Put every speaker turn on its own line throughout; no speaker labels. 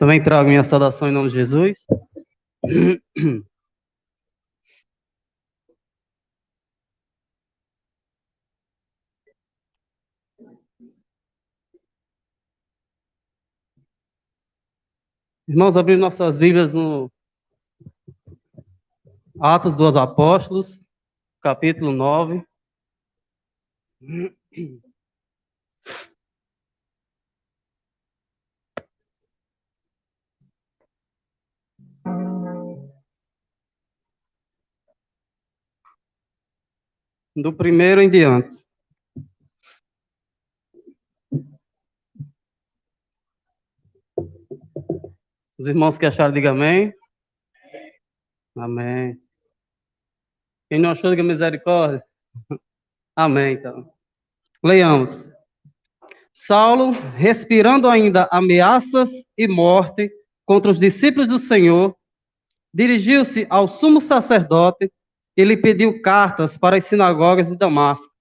Também trago minha saudação em nome de Jesus. Irmãos, abrir nossas Bíblias no Atos dos Apóstolos, capítulo 9. Do primeiro em diante. Os irmãos que acharam, digam amém. Amém. Quem não achou, diga misericórdia. Amém, então. Leiamos. Saulo, respirando ainda ameaças e morte contra os discípulos do Senhor, dirigiu-se ao sumo sacerdote e lhe pediu cartas para as sinagogas de Damasco,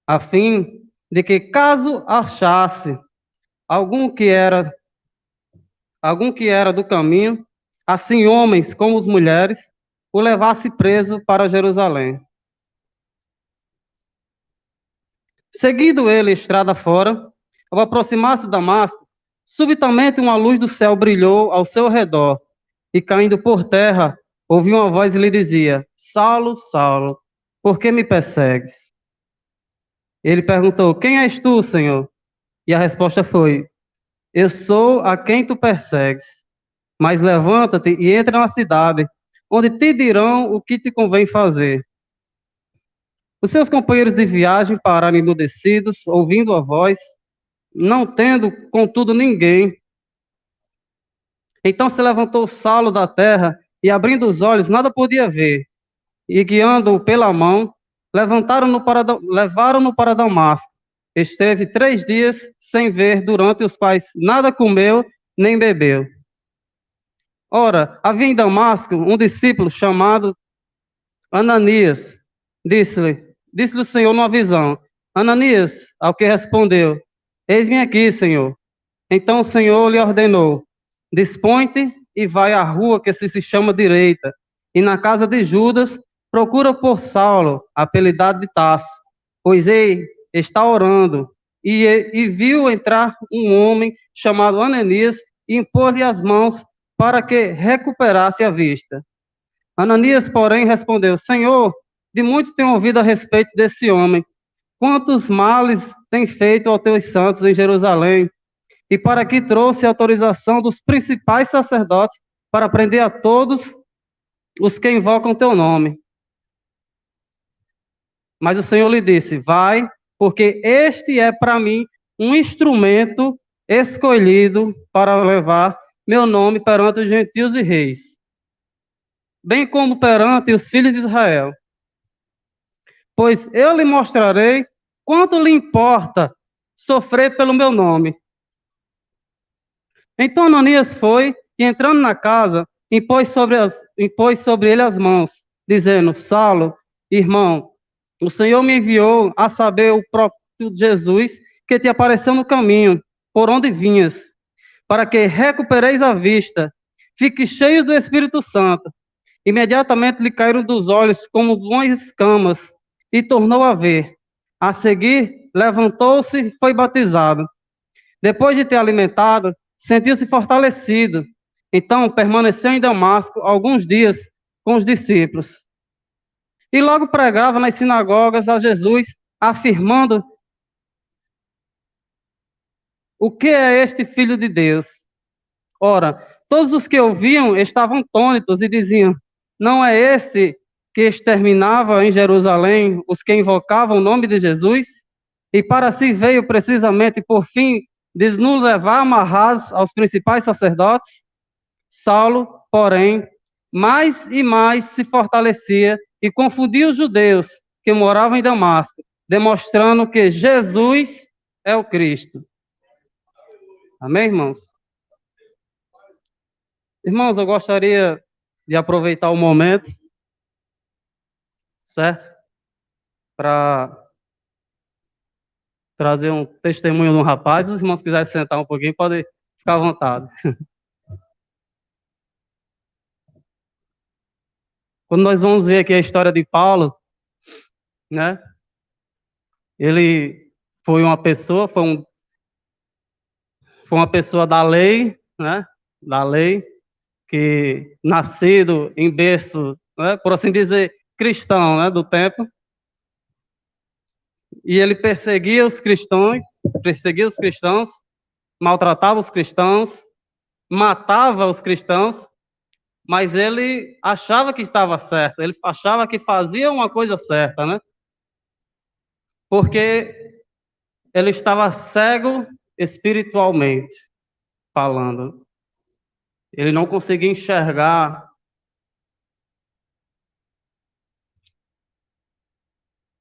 a fim de que, caso achasse algum que era do caminho, assim homens como as mulheres, o levasse preso para Jerusalém. Seguindo ele estrada fora, ao aproximar-se de Damasco, subitamente uma luz do céu brilhou ao seu redor, e caindo por terra, ouviu uma voz e lhe dizia: Saulo, Saulo, por que me persegues? Ele perguntou: Quem és tu, Senhor? E a resposta foi: Eu sou a quem tu persegues. Mas levanta-te e entra na cidade, onde te dirão o que te convém fazer. Os seus companheiros de viagem pararam emudecidos, ouvindo a voz, não tendo, contudo, ninguém. Então se levantou Saulo da terra e, abrindo os olhos, nada podia ver. E, guiando-o pela mão, levaram-no para Damasco. Esteve 3 dias sem ver, durante os quais nada comeu nem bebeu. Ora, havia em Damasco um discípulo chamado Ananias. Disse-lhe o Senhor numa visão: Ananias, ao que respondeu: Eis-me aqui, Senhor. Então o Senhor lhe ordenou: Dispõe-te e vai à rua que se chama Direita, e na casa de Judas procura por Saulo, apelidado de Tarso, pois ele está orando. E viu entrar um homem chamado Ananias e impor-lhe as mãos para que recuperasse a vista. Ananias, porém, respondeu: Senhor, de muito tenho ouvido a respeito desse homem. Quantos males tem feito aos teus santos em Jerusalém? E para aqui trouxe a autorização dos principais sacerdotes para prender a todos os que invocam teu nome. Mas o Senhor lhe disse: Vai, porque este é para mim um instrumento escolhido para levar meu nome perante os gentios e reis, bem como perante os filhos de Israel. Pois eu lhe mostrarei quanto lhe importa sofrer pelo meu nome. Então Ananias foi, e entrando na casa, impôs sobre ele as mãos, dizendo: Saulo, irmão, o Senhor me enviou a saber o próprio Jesus, que te apareceu no caminho, por onde vinhas, para que recupereis a vista, fique cheio do Espírito Santo. Imediatamente lhe caíram dos olhos como duas escamas, e tornou a ver. A seguir, levantou-se e foi batizado. Depois de ter alimentado, sentiu-se fortalecido. Então, permaneceu em Damasco alguns dias com os discípulos. E logo pregava nas sinagogas a Jesus, afirmando: O que é este Filho de Deus? Ora, todos os que ouviam estavam atônitos e diziam: Não é este que exterminava em Jerusalém os que invocavam o nome de Jesus? E para si veio precisamente por fim de nos levar amarrados aos principais sacerdotes? Saulo, porém, mais e mais se fortalecia e confundia os judeus que moravam em Damasco, demonstrando que Jesus é o Cristo. Amém, irmãos? Irmãos, eu gostaria de aproveitar o momento, certo? Para trazer um testemunho de um rapaz. Se os irmãos quiserem sentar um pouquinho, podem ficar à vontade. Quando nós vamos ver aqui a história de Paulo, né? Ele foi uma pessoa, foi uma pessoa da lei, né? Da lei, que nascido em berço, né? Por assim dizer, cristão, né? Do tempo. E ele perseguia os cristãos, maltratava os cristãos, matava os cristãos, mas ele achava que estava certo, ele achava que fazia uma coisa certa, né? Porque ele estava cego espiritualmente falando. Ele não conseguia enxergar.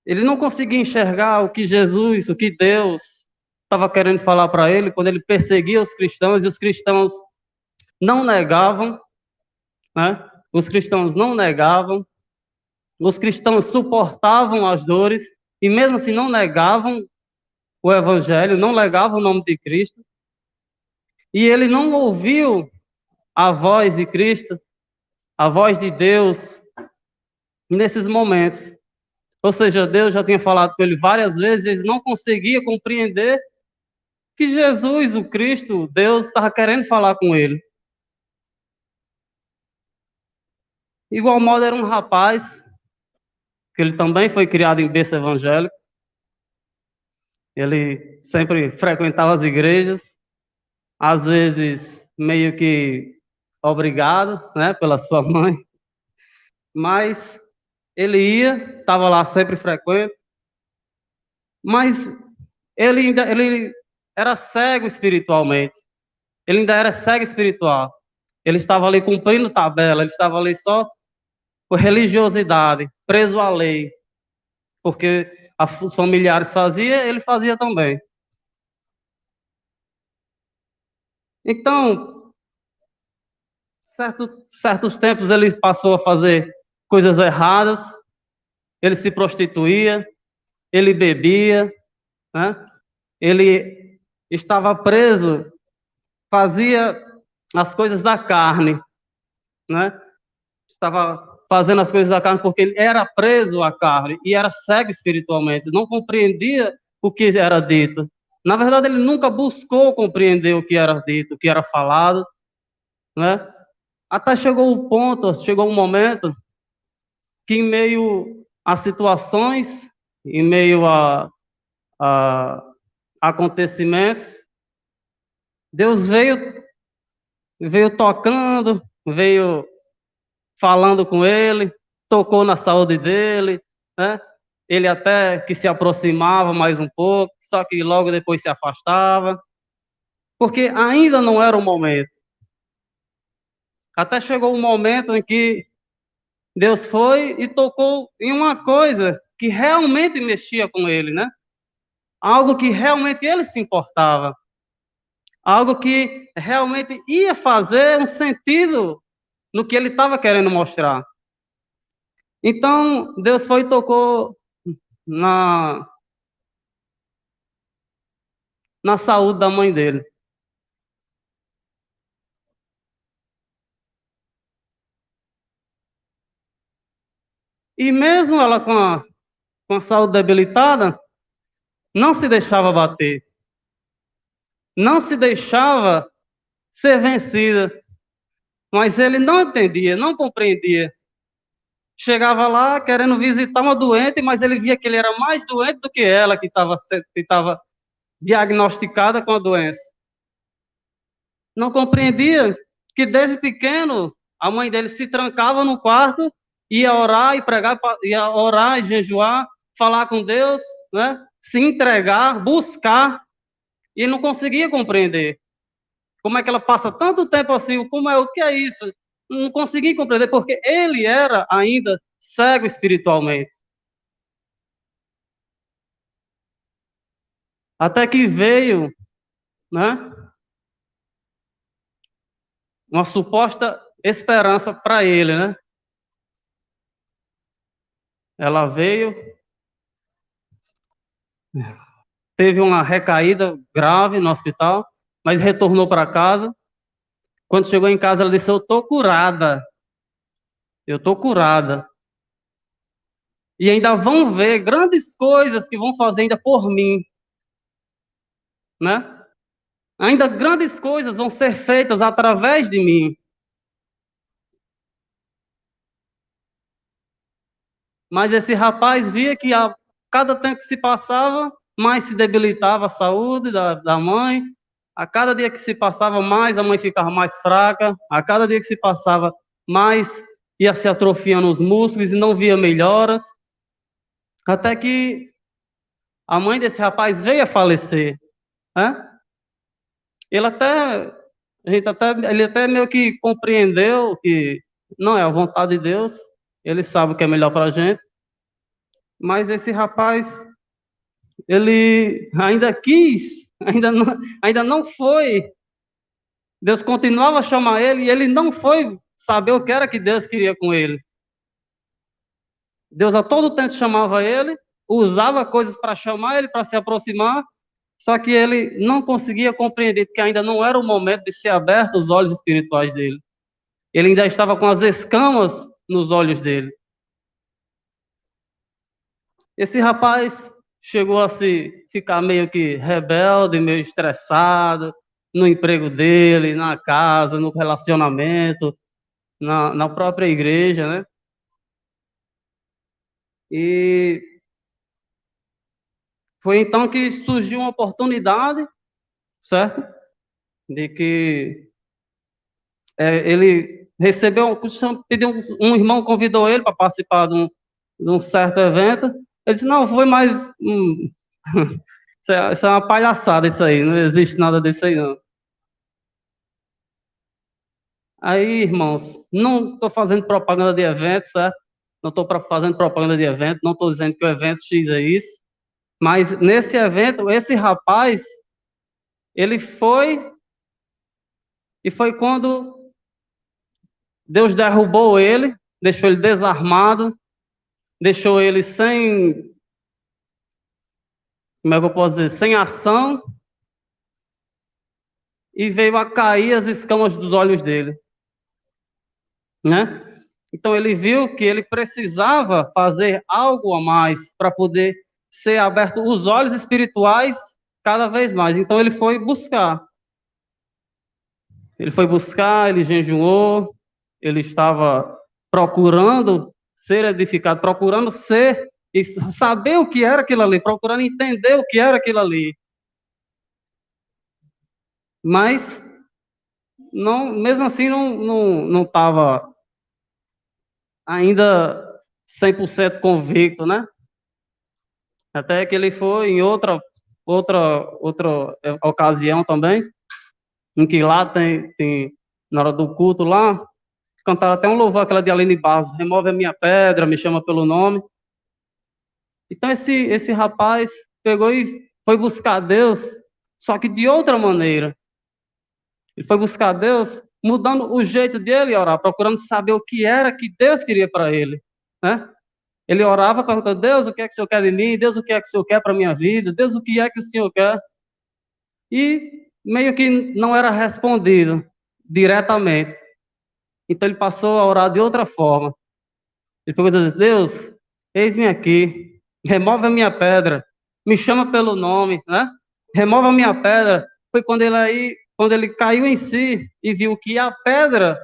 Ele não conseguia enxergar o que Jesus, o que Deus estava querendo falar para ele quando ele perseguia os cristãos e os cristãos não negavam, né? Os cristãos não negavam, os cristãos suportavam as dores e mesmo assim não negavam o evangelho, não negavam o nome de Cristo. E ele não ouviu a voz de Cristo, a voz de Deus nesses momentos. Ou seja, Deus já tinha falado com ele várias vezes, ele não conseguia compreender que Jesus, o Cristo, Deus, estava querendo falar com ele. Igual modo era um rapaz, que ele também foi criado em berço evangélico, ele sempre frequentava as igrejas, às vezes meio que obrigado, né, pela sua mãe, mas ele ia, estava lá sempre frequente, mas ele era cego espiritualmente, ele ainda era cego espiritual, ele estava ali cumprindo tabela, ele estava ali só por religiosidade, preso à lei, porque os familiares faziam, ele fazia também. Então, certos tempos ele passou a fazer coisas erradas, ele se prostituía, ele bebia, né? Ele estava preso, fazia as coisas da carne, né? Estava fazendo as coisas da carne porque ele era preso à carne e era cego espiritualmente, não compreendia o que era dito. Na verdade, ele nunca buscou compreender o que era dito, o que era falado, né? Até chegou o ponto, chegou um momento que em meio a situações, em meio a acontecimentos, Deus veio tocando, veio falando com ele, tocou na saúde dele, né? Ele até que se aproximava mais um pouco, só que logo depois se afastava, porque ainda não era o momento. Até chegou um momento em que Deus foi e tocou em uma coisa que realmente mexia com ele, né? Algo que realmente ele se importava, algo que realmente ia fazer um sentido no que ele estava querendo mostrar. Então, Deus foi e tocou na, na saúde da mãe dele. E mesmo ela com a saúde debilitada, não se deixava bater, não se deixava ser vencida. Mas ele não entendia, não compreendia. Chegava lá querendo visitar uma doente, mas ele via que ele era mais doente do que ela, que estava diagnosticada com a doença. Não compreendia que desde pequeno a mãe dele se trancava no quarto, ia orar e pregar, ia orar e jejuar, falar com Deus, né? Se entregar, buscar, e ele não conseguia compreender. Como é que ela passa tanto tempo assim? O que é isso? Não conseguia compreender, porque ele era ainda cego espiritualmente. Até que veio, né, uma suposta esperança para ele, né? Ela veio, teve uma recaída grave no hospital, mas retornou para casa. Quando chegou em casa, ela disse: "Eu estou curada. Eu estou curada." e ainda vão ver grandes coisas que vão fazer ainda por mim, né? Ainda grandes coisas vão ser feitas através de mim. Mas esse rapaz via que a cada tempo que se passava, mais se debilitava a saúde da mãe. A cada dia que se passava, mais a mãe ficava mais fraca. A cada dia que se passava, mais ia se atrofiando os músculos e não via melhoras. Até que a mãe desse rapaz veio a falecer, né? Ele até, ele até meio que compreendeu que não é a vontade de Deus. Ele sabe o que é melhor para a gente. Mas esse rapaz, ele ainda quis, ainda não foi. Deus continuava a chamar ele e ele não foi saber o que era que Deus queria com ele. Deus a todo tempo chamava ele, usava coisas para chamar ele, para se aproximar, só que ele não conseguia compreender, porque ainda não era o momento de ser aberto os olhos espirituais dele. Ele ainda estava com as escamas nos olhos dele. Esse rapaz chegou a se ficar meio que rebelde, meio estressado, no emprego dele, na casa, no relacionamento, na própria igreja, né? E foi então que surgiu uma oportunidade, certo? De que ele recebeu, pediu um irmão convidou ele para participar de um certo evento. Ele disse, não, foi mais... isso é uma palhaçada isso aí, não existe nada disso aí não. Aí, irmãos, não estou fazendo propaganda de evento, certo? Não estou fazendo propaganda de evento, não estou dizendo que o evento X é isso, mas nesse evento, esse rapaz, ele foi, e foi quando Deus derrubou ele, deixou ele desarmado, deixou ele sem, como é que eu posso dizer, sem ação, e veio a cair as escamas dos olhos dele, né? Então ele viu que ele precisava fazer algo a mais para poder ser aberto os olhos espirituais cada vez mais. Então ele foi buscar. Ele foi buscar, ele jejuou, ele estava procurando ser edificado, procurando ser e saber o que era aquilo ali, procurando entender o que era aquilo ali. Mas não, mesmo assim não estava ainda 100% convicto, né? Até que ele foi em outra ocasião também, em que lá na hora do culto lá, cantaram até um louvor, aquela de Aline Barros, remove a minha pedra, me chama pelo nome. Então esse rapaz pegou e foi buscar Deus, só que de outra maneira. Ele foi buscar Deus mudando o jeito dele orar, procurando saber o que era que Deus queria para ele, né? Ele orava perguntando, Deus, o que é que o Senhor quer de mim? Deus, o que é que o Senhor quer para a minha vida? Deus, o que é que o Senhor quer? E meio que não era respondido diretamente. Então ele passou a orar de outra forma. Ele pegou e disse, Deus, eis-me aqui, remove a minha pedra, me chama pelo nome, né? Remove a minha pedra. Foi quando ele caiu em si e viu que a pedra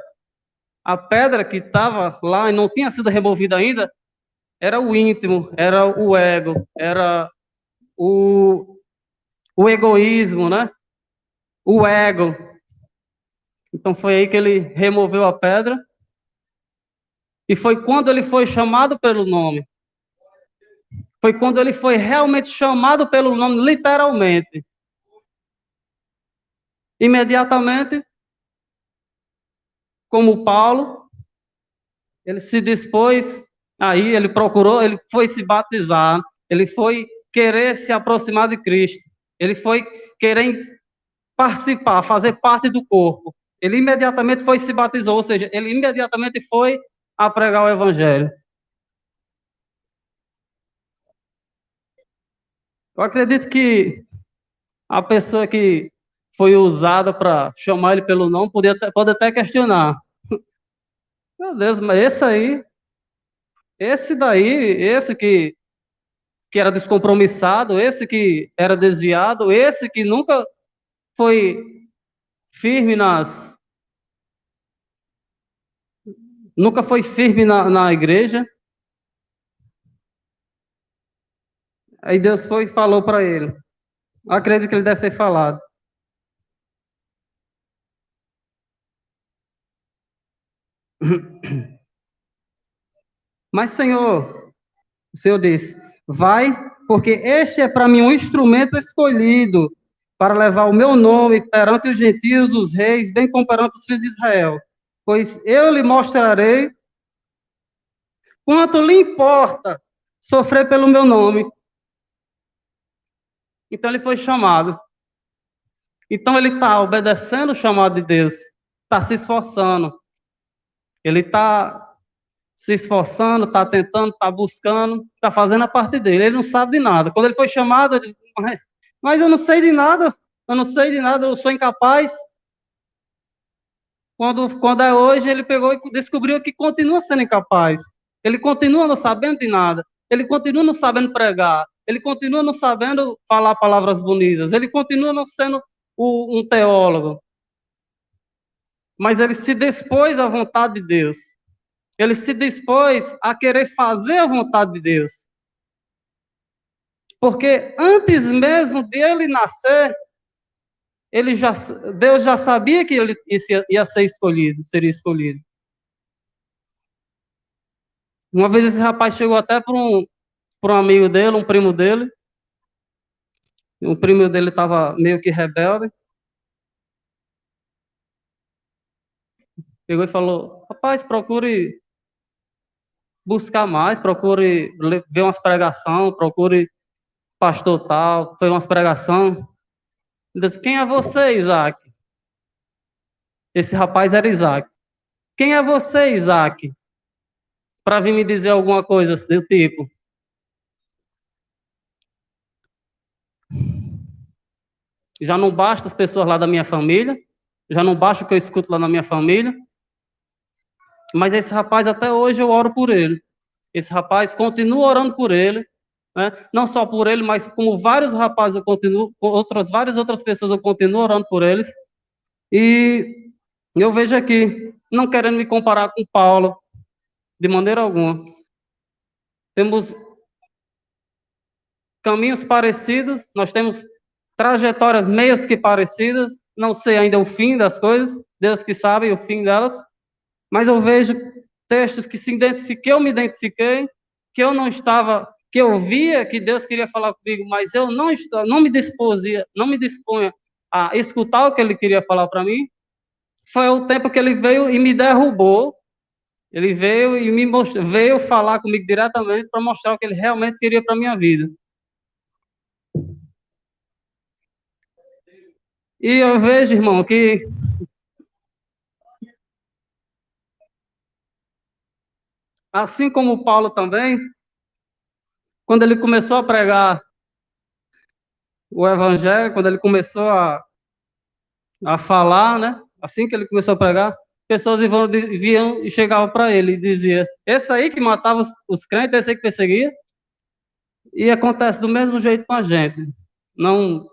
que estava lá e não tinha sido removida ainda, era o íntimo, era o ego, era o egoísmo, né? O ego. Então foi aí que ele removeu a pedra. E foi quando ele foi chamado pelo nome. Foi quando ele foi realmente chamado pelo nome, literalmente. Imediatamente, como Paulo, ele se dispôs, aí ele procurou, ele foi se batizar, ele foi querer se aproximar de Cristo, ele foi querer participar, fazer parte do corpo. Ele imediatamente foi e se batizou, ou seja, ele imediatamente foi a pregar o evangelho. Eu acredito que a pessoa que foi usada para chamar ele pelo nome pode até questionar. Meu Deus, mas esse aí Esse daí, esse que era descompromissado, esse que era desviado, esse que nunca foi firme nunca foi firme na igreja. Aí Deus foi e falou para ele. Acredito que ele deve ter falado. Mas, Senhor, o Senhor disse: vai, porque este é para mim um instrumento escolhido para levar o meu nome perante os gentios, os reis, bem como perante os filhos de Israel. Pois eu lhe mostrarei quanto lhe importa sofrer pelo meu nome. Então ele foi chamado. Então ele está obedecendo o chamado de Deus, está se esforçando. Ele está se esforçando, está tentando, está buscando, está fazendo a parte dele. Ele não sabe de nada. Quando ele foi chamado, ele disse, mas eu não sei de nada, eu não sei de nada, eu sou incapaz. Quando é hoje, ele pegou e descobriu que continua sendo incapaz. Ele continua não sabendo de nada. Ele continua não sabendo pregar. Ele continua não sabendo falar palavras bonitas. Ele continua não sendo um teólogo. Mas ele se dispôs à vontade de Deus. Ele se dispôs a querer fazer a vontade de Deus. Porque antes mesmo de ele nascer, Deus já sabia que ele ia ser escolhido, seria escolhido. Uma vez esse rapaz chegou até para um amigo dele, um primo dele. O primo dele estava meio que rebelde. Pegou e falou: rapaz, procure buscar mais, procure ver umas pregação, procure pastor tal, foi umas pregação. Ele disse: quem é você, Isaac? Esse rapaz era Isaac. Quem é você, Isaac? Para vir me dizer alguma coisa do tipo. Já não basta as pessoas lá da minha família, já não basta o que eu escuto lá na minha família, mas esse rapaz até hoje eu oro por ele. Esse rapaz continua orando por ele, né? Não só por ele, mas como vários rapazes eu continuo, várias outras pessoas eu continuo orando por eles. E eu vejo aqui, não querendo me comparar com Paulo, de maneira alguma. Temos caminhos parecidos, nós temos trajetórias meias que parecidas, não sei ainda o fim das coisas, Deus que sabe o fim delas, mas eu vejo textos que eu me identifiquei, que eu não estava, que eu via que Deus queria falar comigo, mas eu não me dispunha a escutar o que ele queria falar para mim. Foi o tempo que ele veio e me derrubou. Ele veio e veio falar comigo diretamente para mostrar o que ele realmente queria para minha vida. E eu vejo, irmão, que assim como Paulo também, quando ele começou a pregar o evangelho, quando ele começou a falar, né? Assim que ele começou a pregar, pessoas vinham e chegavam para ele e diziam: esse aí que matava os crentes, esse aí que perseguia. E acontece do mesmo jeito com a gente. Não,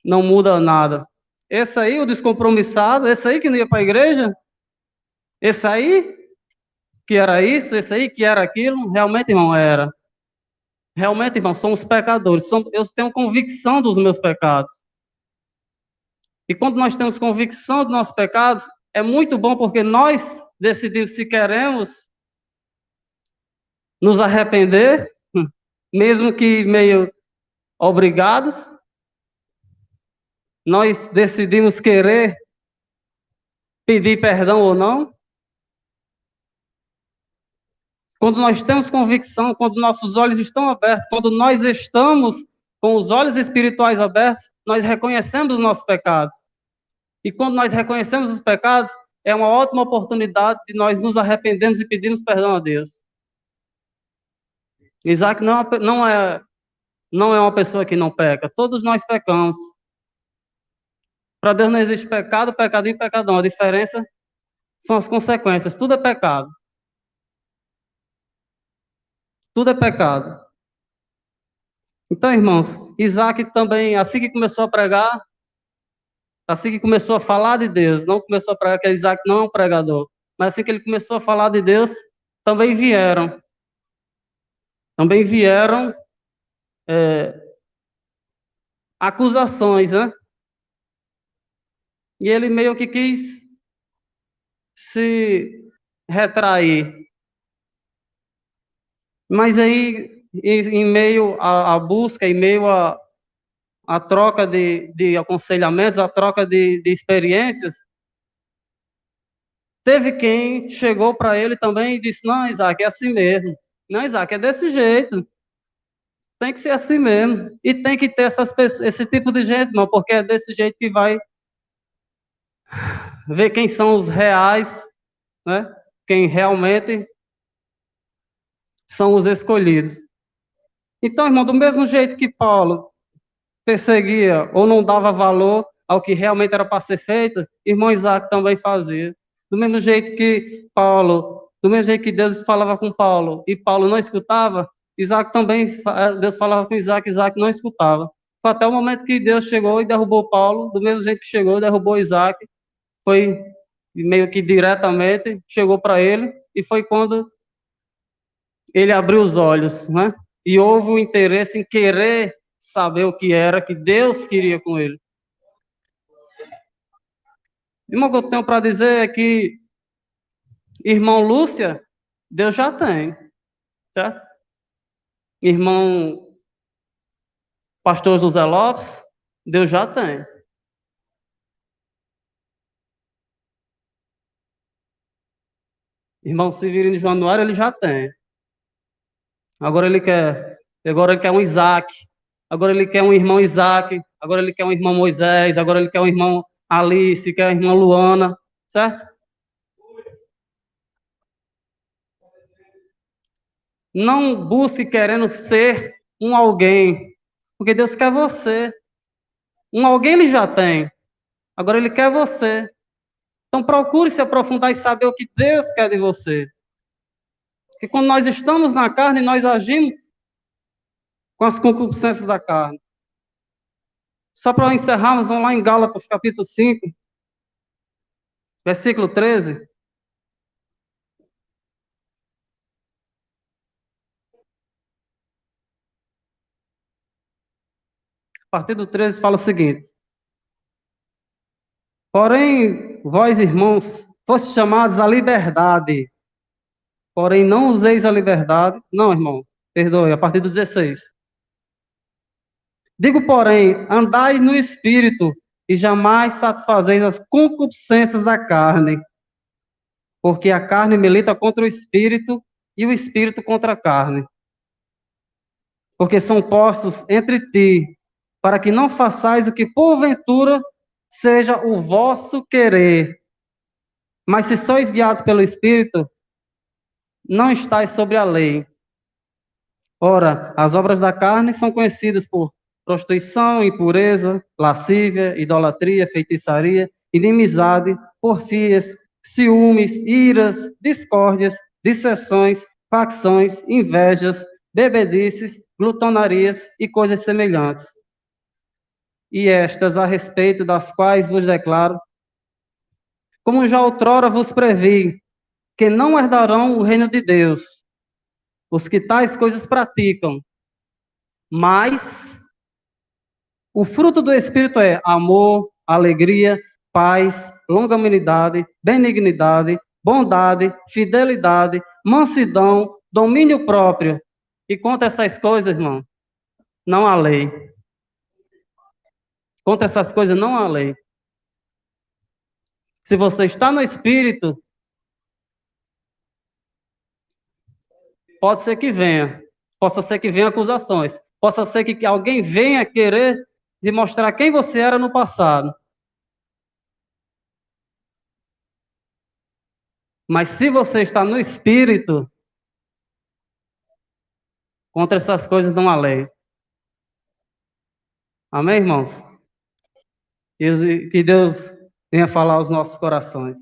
não muda nada. Esse aí, o descompromissado, esse aí que não ia para a igreja, esse aí que era isso, esse aí que era aquilo, realmente, irmão, era. Realmente, irmão, somos pecadores. Eu tenho convicção dos meus pecados. E quando nós temos convicção dos nossos pecados, é muito bom porque nós decidimos se queremos nos arrepender, mesmo que meio obrigados, nós decidimos querer pedir perdão ou não. Quando nós temos convicção, quando nossos olhos estão abertos, quando nós estamos com os olhos espirituais abertos, nós reconhecemos os nossos pecados. E quando nós reconhecemos os pecados, é uma ótima oportunidade de nós nos arrependermos e pedirmos perdão a Deus. Isaac não é uma pessoa que não peca. Todos nós pecamos. Para Deus não existe pecado, pecadinho e pecadão. A diferença são as consequências. Tudo é pecado. Tudo é pecado. Então, irmãos, Isaac também, assim que começou a pregar, assim que começou a falar de Deus, não começou a pregar, que Isaac não é um pregador, mas assim que ele começou a falar de Deus, também vieram acusações, né? E ele meio que quis se retrair. Mas aí, em meio à busca, em meio à troca de aconselhamentos, à troca de experiências, teve quem chegou para ele também e disse: Não, Isaac, é assim mesmo. Não, Isaac, é desse jeito. Tem que ser assim mesmo. E tem que ter esse tipo de gente, não, porque é desse jeito que vai ver quem são os reais, né? Quem realmente são os escolhidos. Então, irmão, do mesmo jeito que Paulo perseguia ou não dava valor ao que realmente era para ser feito, irmão Isaac também fazia. Do mesmo jeito que Paulo, do mesmo jeito que Deus falava com Paulo e Paulo não escutava, Isaac também, Deus falava com Isaac, Isaac não escutava. Foi até o momento que Deus chegou e derrubou Paulo, do mesmo jeito que chegou, derrubou Isaac, foi meio que diretamente, chegou para ele, e foi quando ele abriu os olhos, né? E houve o interesse em querer saber o que era que Deus queria com ele. Irmão, o que eu tenho para dizer é que, irmão Lúcia, Deus já tem, certo? Irmão Pastor José Lopes, Deus já tem. Irmão Severino Januário, ele já tem. Agora ele quer um Isaac. Agora ele quer um irmão Isaac. Agora ele quer um irmão Moisés. Agora ele quer um irmão Alice, quer uma irmã Luana, certo? Não busque querendo ser um alguém, porque Deus quer você. Um alguém ele já tem. Agora ele quer você. Então procure se aprofundar e saber o que Deus quer de você. Porque quando nós estamos na carne, nós agimos com as concupiscências da carne. Só para encerrarmos, vamos lá em Gálatas capítulo 5, versículo 13. A partir do 13 fala o seguinte: Porém, vós, irmãos, fostes chamados à liberdade, porém não useis a liberdade. Não, irmão, perdoe, a partir do 16. Digo, porém, andai no Espírito, e jamais satisfazeis as concupiscências da carne, porque a carne milita contra o Espírito, e o Espírito contra a carne. Porque são postos entre ti, para que não façais o que porventura seja o vosso querer. Mas se sois guiados pelo Espírito, não estáis sobre a lei. Ora, as obras da carne são conhecidas por prostituição, impureza, lascívia, idolatria, feitiçaria, inimizade, porfias, ciúmes, iras, discórdias, dissensões, facções, invejas, bebedices, glutonarias e coisas semelhantes. E estas a respeito das quais vos declaro, como já outrora vos previ, que não herdarão o reino de Deus os que tais coisas praticam, mas o fruto do Espírito é amor, alegria, paz, longanimidade, benignidade, bondade, fidelidade, mansidão, domínio próprio. E contra essas coisas, irmão, não há lei. Contra essas coisas não há lei. Se você está no Espírito, pode ser que venha. Possa ser que venha acusações. Possa ser que alguém venha querer demonstrar quem você era no passado. Mas se você está no Espírito, contra essas coisas não há lei. Amém, irmãos? Que Deus venha falar aos nossos corações.